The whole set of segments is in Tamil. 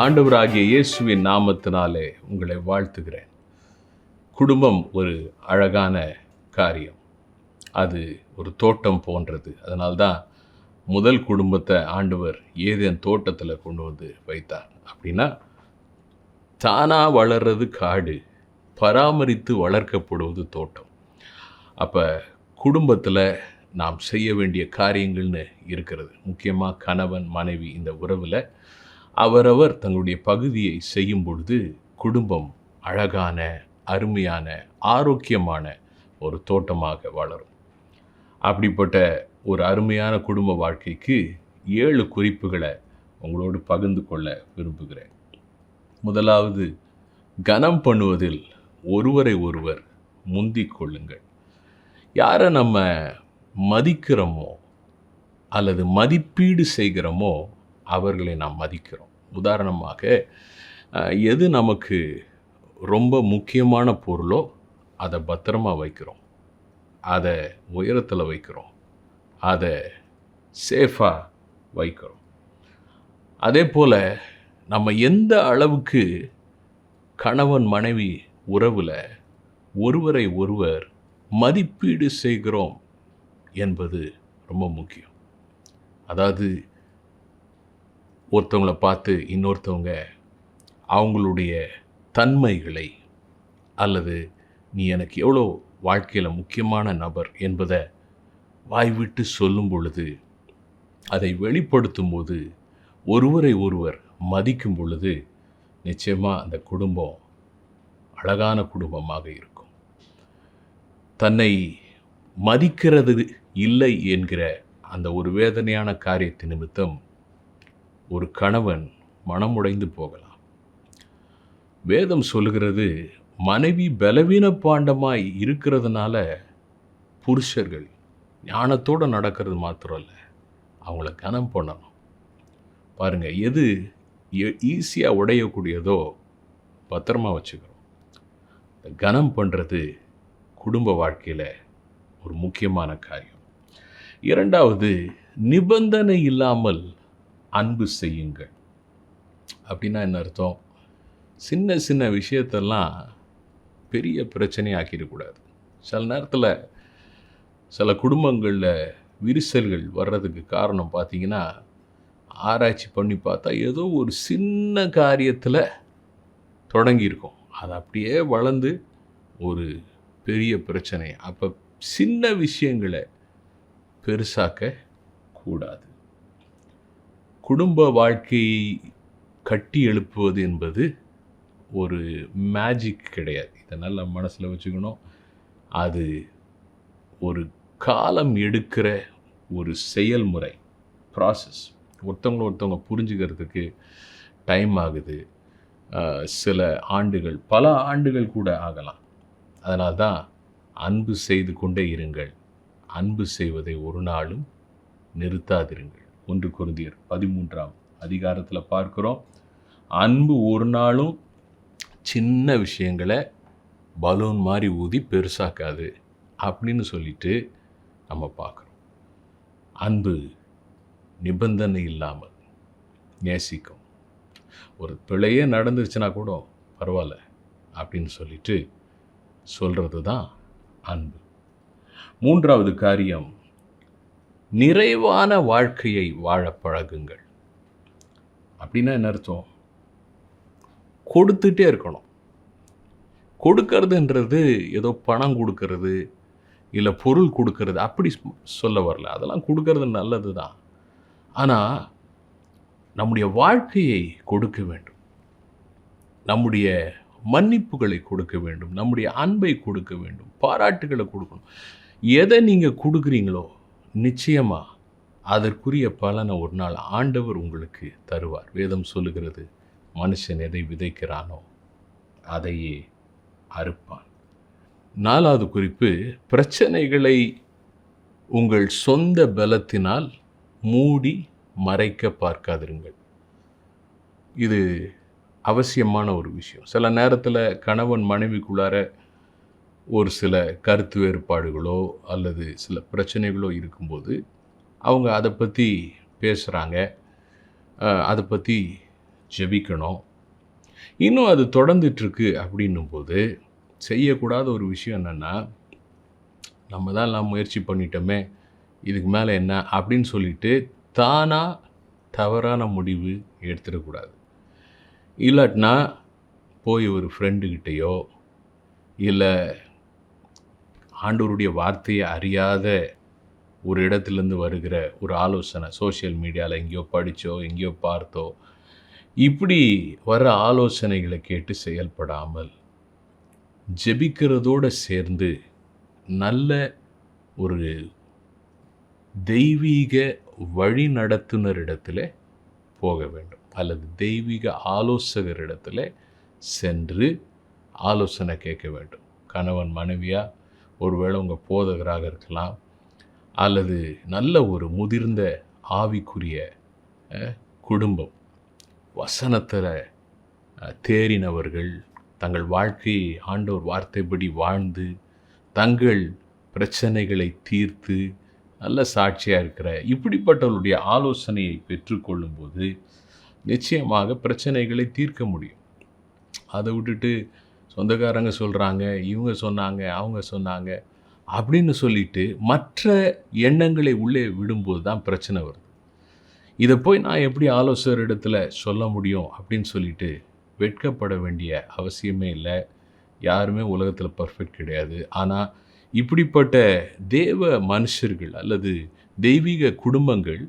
ஆண்டவராகிய இயேசுவின் நாமத்தினாலே உங்களை வாழ்த்துகிறேன். குடும்பம் ஒரு அழகான காரியம். அது ஒரு தோட்டம் போன்றது. அதனால்தான் முதல் குடும்பத்தை ஆண்டவர் ஏதேன் தோட்டத்தில் கொண்டு வந்து வைத்தார். அப்படின்னா தானா வளர்றது காடு, பராமரித்து வளர்க்கப்படுவது தோட்டம். அப்போ குடும்பத்தில் நாம் செய்ய வேண்டிய காரியங்கள்னு இருக்கிறது. முக்கியமாக கணவன் மனைவி இந்த உறவில் அவரவர் தங்களுடைய பகுதியை செய்யும் பொழுது குடும்பம் அழகான, அருமையான, ஆரோக்கியமான ஒரு தோட்டமாக வளரும். அப்படிப்பட்ட ஒரு அருமையான குடும்ப வாழ்க்கைக்கு 7 குறிப்புகளை உங்களோடு பகிர்ந்து கொள்ள விரும்புகிறேன். முதலாவது, கனம் பண்ணுவதில் ஒருவரை ஒருவர் முந்திக் கொள்ளுங்கள். யாரை நம்ம மதிக்கிறோமோ அல்லது மதிப்பீடு செய்கிறோமோ அவர்களை நாம் மதிக்கிறோம். உதாரணமாக, எது நமக்கு ரொம்ப முக்கியமான பொருளோ அதை பத்திரமா வைக்கிறோம், அதை உயரத்தில் வைக்கிறோம், அதை சேஃபாக வைக்கிறோம். அதே போல் நம்ம எந்த அளவுக்கு கணவன் மனைவி உறவில் ஒருவரை ஒருவர் மதிப்பீடு செய்கிறோம் என்பது ரொம்ப முக்கியம். அதாவது ஒருத்தவங்களை பார்த்து இன்னொருத்தவங்க அவங்களுடைய தன்மைகளை அல்லது நீ எனக்கு எவ்வளோ வாழ்க்கையில் முக்கியமான நபர் என்பதை வாய்விட்டு சொல்லும் பொழுது, அதை வெளிப்படுத்தும் போது, ஒருவரை ஒருவர் மதிக்கும் பொழுது நிச்சயமாக அந்த குடும்பம் அழகான குடும்பமாக இருக்கும். தன்னை மதிக்கிறது இல்லை என்கிற அந்த ஒரு வேதனையான காரியத்தின் நிமித்தம் ஒரு கணவன் மனமுடைந்து போகலாம். வேதம் சொல்லுகிறது, மனைவி பலவீன பாண்டமாய் இருக்கிறதுனால புருஷர்கள் ஞானத்தோடு நடக்கிறது மாத்திரம் இல்லை, அவங்கள கனம் பண்ணணும். பாருங்கள், எது ஈஸியாக உடையக்கூடியதோ பத்திரமா வச்சுக்கிறோம். கனம் பண்ணுறது குடும்ப வாழ்க்கையில் ஒரு முக்கியமான காரியம். இரண்டாவது, நிபந்தனை இல்லாமல் அன்பு செய்யுங்கள். அப்படின்னா என்ன அர்த்தம்? சின்ன சின்ன விஷயத்தெல்லாம் பெரிய பிரச்சனையாக்கிடக்கூடாது. சில நேரத்தில் சில குடும்பங்களில் விரிசல்கள் வர்றதுக்கு காரணம் பார்த்திங்கன்னா, ஆராய்ச்சி பண்ணி பார்த்தா ஏதோ ஒரு சின்ன காரியத்தில் தொடங்கியிருக்கும், அது அப்படியே வளர்ந்து ஒரு பெரிய பிரச்சனை. அப்போ சின்ன விஷயங்களை பெருசாக்க கூடாது. குடும்ப வாழ்க்கையை கட்டி எழுப்புவது என்பது ஒரு மேஜிக் கிடையாது. இதை நல்லா மனசில் வச்சுக்கணும். அது ஒரு காலம் எடுக்கிற ஒரு செயல்முறை, ப்ராசஸ். ஒருத்தவங்க புரிஞ்சுக்கிறதுக்கு டைம் ஆகுது. சில ஆண்டுகள், பல ஆண்டுகள் கூட ஆகலாம். அதனால தான் அன்பு செய்து கொண்டே இருங்கள், அன்பு செய்வதை ஒரு நாளும் நிறுத்தாதிருங்கள். 1 கொரிந்தியர் 13ஆம் அதிகாரத்தில் பார்க்குறோம், அன்பு ஒரு நாளும் சின்ன விஷயங்களை பலூன் மாதிரி ஊதி பெருசாக்காது அப்படின்னு சொல்லிட்டு நம்ம பார்க்குறோம். அன்பு நிபந்தனை இல்லாமல் நேசிக்கும். ஒரு பிழையே நடந்துருச்சுன்னா கூட பரவாயில்ல அப்படின்னு சொல்லிட்டு சொல்கிறது தான் அன்பு. 3வது காரியம், நிறைவான வாழ்க்கையை வாழ பழகுங்கள். அப்படின்னா என்ன அர்த்தம்? கொடுத்துட்டே இருக்கணும். கொடுக்கறதுன்றது ஏதோ பணம் கொடுக்கறது இல்லை பொருள் கொடுக்கறது அப்படி சொல்ல வரல. அதெல்லாம் கொடுக்கறது நல்லது தான். ஆனால் நம்முடைய வாழ்க்கையை கொடுக்க வேண்டும், நம்முடைய மன்னிப்புகளை கொடுக்க வேண்டும், நம்முடைய அன்பை கொடுக்க வேண்டும், பாராட்டுகளை கொடுக்கணும். எதை நீங்கள் கொடுக்குறீங்களோ நிச்சயமாக அதற்குரிய பலனை ஒரு நாள் ஆண்டவர் உங்களுக்கு தருவார். வேதம் சொல்லுகிறது, மனுஷன் எதை விதைக்கிறானோ அதையே அறுப்பான். 4வது குறிப்பு, பிரச்சனைகளை உங்கள் சொந்த பலத்தினால் மூடி மறைக்க பார்க்காதிருங்கள். இது அவசியமான ஒரு விஷயம். சில நேரத்தில் கணவன் மனைவிக்குள்ளார ஒரு சில கருத்து வேறுபாடுகளோ அல்லது சில பிரச்சனைகளோ இருக்கும்போது அவங்க அதை பற்றி பேசுகிறாங்க, அதை பற்றி ஜெபிக்கணும். இன்னும் அது தொடர்ந்துட்டுருக்கு அப்படின்னும்போது செய்யக்கூடாத ஒரு விஷயம் என்னென்னா, நம்ம தான் எல்லாம் முயற்சி பண்ணிட்டோமே, இதுக்கு மேலே என்ன அப்படின்னு சொல்லிட்டு தானாக தவறான முடிவு எடுத்துடக்கூடாது. இல்லாட்டினா போய் ஒரு ஃப்ரெண்டுக்கிட்டேயோ இல்லை ஆண்டவருடைய வார்த்தையை அறியாத ஒரு இடத்துலேருந்து வருகிற ஒரு ஆலோசனை சோஷியல் மீடியாவில் எங்கேயோ படித்தோ எங்கேயோ பார்த்தோ இப்படி வர ஆலோசனைகளை கேட்டு செயல்படாமல் ஜெபிக்கிறதோடு சேர்ந்து நல்ல ஒரு தெய்வீக வழி நடத்துனரிடத்தில் போக வேண்டும், அல்லது தெய்வீக ஆலோசகரிடத்தில் சென்று ஆலோசனை கேட்க வேண்டும். கணவன் மனைவியா, ஒருவேளை உங்கள் போதகராக இருக்கலாம், அல்லது நல்ல ஒரு முதிர்ந்த ஆவிக்குரிய குடும்பம், வசனத்தில் தேறினவர்கள், தங்கள் வாழ்க்கையை ஆண்டவர் வார்த்தைப்படி வாழ்ந்து தங்கள் பிரச்சனைகளை தீர்த்து நல்ல சாட்சியாக இருக்கிற இப்படிப்பட்டவர்களுடைய ஆலோசனையை பெற்றுக்கொள்ளும்போது நிச்சயமாக பிரச்சனைகளை தீர்க்க முடியும். அதை விட்டுட்டு சொந்தக்காரங்க சொல்கிறாங்க, இவங்க சொன்னாங்க, அவங்க சொன்னாங்க அப்படின்னு சொல்லிட்டு மற்ற எண்ணங்களை உள்ளே விடும்போது தான் பிரச்சனை வருது. இதை போய் நான் எப்படி ஆலோசகரிடத்தில் சொல்ல முடியும் அப்படின்னு சொல்லிட்டு வெட்கப்பட வேண்டிய அவசியமே இல்லை. யாருமே உலகத்தில் பர்ஃபெக்ட் கிடையாது. ஆனால் இப்படிப்பட்ட தேவ மனுஷர்கள் அல்லது தெய்வீக குடும்பங்கள்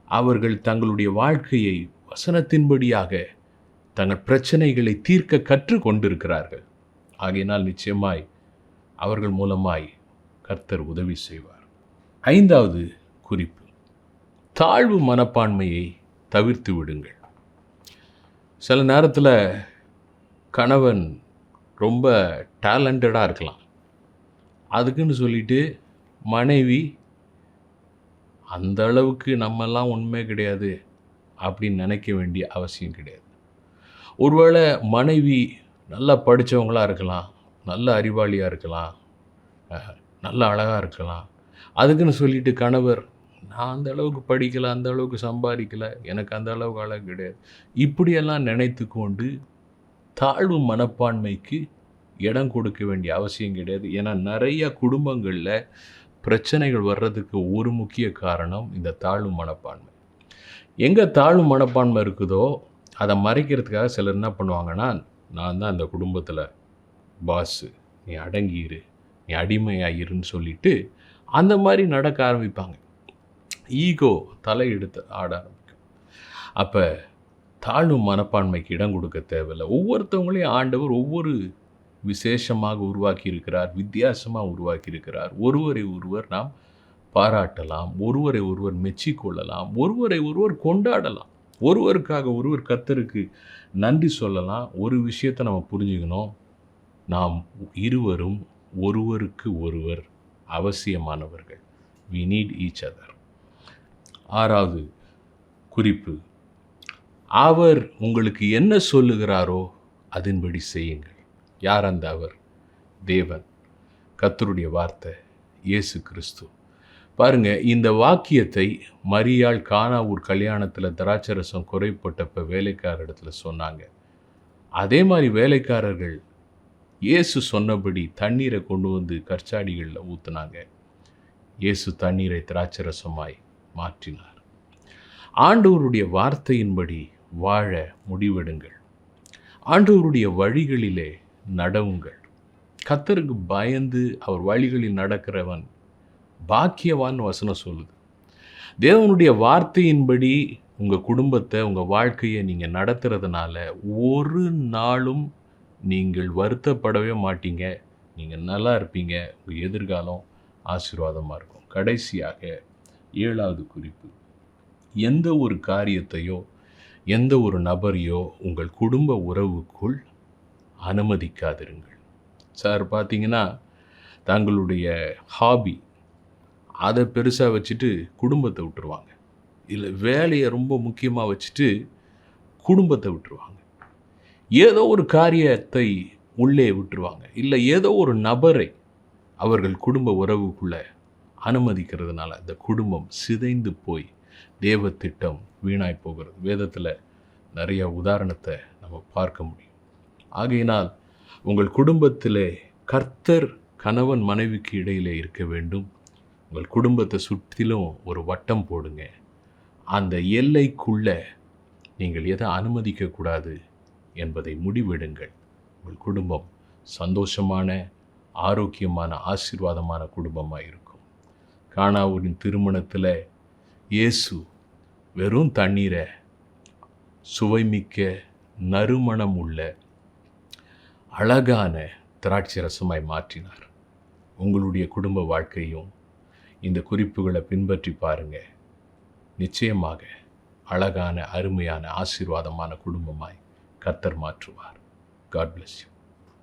அவர்கள் தங்களுடைய வாழ்க்கையை வசனத்தின்படியாக தங்கள் பிரச்சனைகளை தீர்க்க கற்று கொண்டிருக்கிறார்கள். ஆகையினால் நிச்சயமாய் அவர்கள் மூலமாய் கர்த்தர் உதவி செய்வார். 5வது குறிப்பு, தாழ்வு மனப்பான்மையை தவிர்த்து விடுங்கள். சில நேரத்தில் கணவன் ரொம்ப டேலண்டடாக இருக்கலாம், அதுக்குன்னு சொல்லிட்டு மனைவி அந்த அளவுக்கு நம்மெல்லாம் உண்மை கிடையாது அப்படின்னு நினைக்க வேண்டிய அவசியம் கிடையாது. ஒருவேளை மனைவி நல்லா படித்தவங்களாக இருக்கலாம், நல்ல அறிவாளியாக இருக்கலாம், நல்ல அழகாக இருக்கலாம், அதுக்குன்னு சொல்லிட்டு கணவர் நான் அந்த அளவுக்கு படிக்கலை, அந்த அளவுக்கு சம்பாதிக்கலை, எனக்கு அந்த அளவுக்கு அழகு கிடையாது, இப்படியெல்லாம் நினைத்து கொண்டு தாழ்வு மனப்பான்மைக்கு இடம் கொடுக்க வேண்டிய அவசியம் கிடையாது. ஏன்னா நிறைய குடும்பங்களில் பிரச்சனைகள் வர்றதுக்கு ஒரு முக்கிய காரணம் இந்த தாழ்வு மனப்பான்மை. எங்கே தாழ்வு மனப்பான்மை இருக்குதோ அதை மறைக்கிறதுக்காக சிலர் என்ன பண்ணுவாங்கன்னா, நான் தான் அந்த குடும்பத்தில் பாஸு, நீ அடங்கியிரு, நீ அடிமையாயிருன்னு சொல்லிட்டு அந்த மாதிரி நடக்க ஆரம்பிப்பாங்க. ஈகோ தலையெடுத்து ஆட ஆரம்பிக்கும். அப்போ தாழ்வு மனப்பான்மைக்கு இடம் கொடுக்க தேவையில்லை. ஒவ்வொருத்தவங்களையும் ஆண்டவர் ஒவ்வொரு விசேஷமாக உருவாக்கி இருக்கிறார், வித்தியாசமாக உருவாக்கி இருக்கிறார். ஒருவரை ஒருவர் நாம் பாராட்டலாம், ஒருவரை ஒருவர் மெச்சிக்கொள்ளலாம், ஒருவரை ஒருவர் கொண்டாடலாம், ஒருவருக்காக ஒருவர் கர்த்தருக்கு நன்றி சொல்லலாம். ஒரு விஷயத்தை நம்ம புரிஞ்சுக்கணும், நாம் இருவரும் ஒருவருக்கு ஒருவர் அவசியமானவர்கள். we need each other. 6வது குறிப்பு, அவர் உங்களுக்கு என்ன சொல்லுகிறாரோ அதன்படி செய்யுங்கள். யார் அந்த அவர்? தேவன், கர்த்தருடைய வார்த்தை, இயேசு கிறிஸ்து. பாருங்க, இந்த வாக்கியத்தை மரியாள் கானாவூர் கல்யாணத்தில் திராட்சரசம் குறைப்பட்டப்ப வேலைக்கார இடத்துல சொன்னாங்க. அதே மாதிரி வேலைக்காரர்கள் இயேசு சொன்னபடி தண்ணீரை கொண்டு வந்து கற்சாடிகளில் ஊற்றுனாங்க. இயேசு தண்ணீரை திராட்சரசமாய் மாற்றினார். ஆண்டவருடைய வார்த்தையின்படி வாழ முடிவெடுங்கள். ஆண்டவருடைய வழிகளிலே நடவுங்கள். கர்த்தருக்கு பயந்து அவர் வழிகளில் நடக்கிறவன் பாக்கியவான் வசனம் சொல்லுது. தேவனுடைய வார்த்தையின்படி உங்கள் குடும்பத்தை, உங்கள் வாழ்க்கையை நீங்கள் நடத்துறதுனால ஒரு நாளும் நீங்கள் வருத்தப்படவே மாட்டீங்க. நீங்கள் நல்லா இருப்பீங்க. உங்கள் எதிர்காலம் ஆசீர்வாதமாக இருக்கும். கடைசியாக 7வது குறிப்பு, எந்த ஒரு காரியத்தையோ எந்த ஒரு நபரையோ உங்கள் குடும்ப உறவுக்குள் அனுமதிக்காதிருங்கள். சார் பார்த்தீங்கன்னா தங்களுடைய ஹாபி அதை பெருசாக வச்சுட்டு குடும்பத்தை விட்டுருவாங்க, இல்லை வேலையை ரொம்ப முக்கியமாக வச்சுட்டு குடும்பத்தை விட்டுருவாங்க, ஏதோ ஒரு காரியத்தை உள்ளே விட்டுருவாங்க, இல்லை ஏதோ ஒரு நபரை அவர்கள் குடும்ப உறவுக்குள்ளே அனுமதிக்கிறதுனால அந்த குடும்பம் சிதைந்து போய் தேவ திட்டம் வீணாய் போகிறது. வேதத்தில் நிறைய உதாரணத்தை நம்ம பார்க்க முடியும். ஆகையினால் உங்கள் குடும்பத்திலே கர்த்தர் கணவன் மனைவிக்கு இடையிலே இருக்க வேண்டும். உங்கள் குடும்பத்தை சுற்றிலும் ஒரு வட்டம் போடுங்க. அந்த எல்லைக்குள்ள நீங்கள் எதை அனுமதிக்கக்கூடாது என்பதை முடிவெடுங்கள். உங்கள் குடும்பம் சந்தோஷமான, ஆரோக்கியமான, ஆசீர்வாதமான குடும்பமாக இருக்கும். கானாவூரின் திருமணத்தில் இயேசு வெறும் தண்ணீரை சுவைமிக்க, நறுமணம் உள்ள அழகான திராட்சை ரசமாய் மாற்றினார். உங்களுடைய குடும்ப வாழ்க்கையும் இந்த குறிப்புகளை பின்பற்றி பாருங்க. நிச்சயமாக அழகான, அருமையான, ஆசீர்வாதமான குடும்பமாய் கர்த்தர் மாற்றுவார். God bless you.